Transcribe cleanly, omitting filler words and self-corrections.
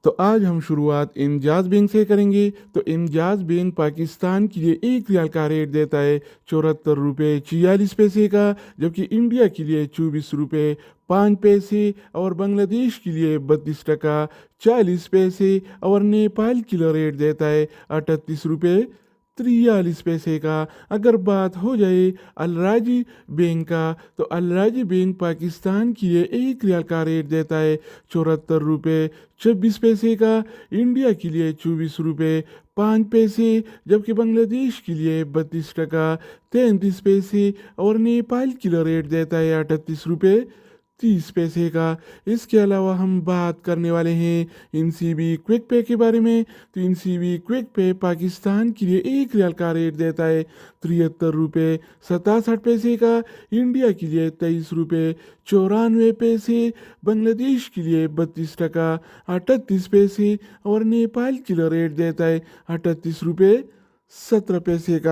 तो आज हम शुरुआत इमजाज बैंक से करेंगे। तो इमजाज बैंक पाकिस्तान के लिए एक रियाल का रेट देता है 74 रुपये 46 पैसे का, जबकि इंडिया के लिए 24 रुपये 5 पैसे और बांग्लादेश के लिए 32 टका 40 पैसे और नेपाल के लिए रेट देता है 38 रुपये 43 पैसे का। अगर बात हो जाए अल राजी बैंक का, तो अल राजी बैंक पाकिस्तान के लिए एक रियाल का रेट देता है 74 रुपये 26 पैसे का, इंडिया के लिए 24 रुपये 5 पैसे, जबकि बांग्लादेश के लिए 32 टका 33 पैसे और नेपाल के लिए रेट देता है 38 रुपये 30 पैसे का। इसके अलावा हम बात करने वाले हैं इनसीबी क्विक पे के बारे में। तो इनसीबी क्विक पे पाकिस्तान के लिए एक रियाल का रेट देता है 73 रुपये 67 पैसे का, इंडिया के लिए 23 रुपये 94 पैसे, बांग्लादेश के लिए 32 टका 38 पैसे और नेपाल के लिए रेट देता है 38 रुपये 17 पैसे का।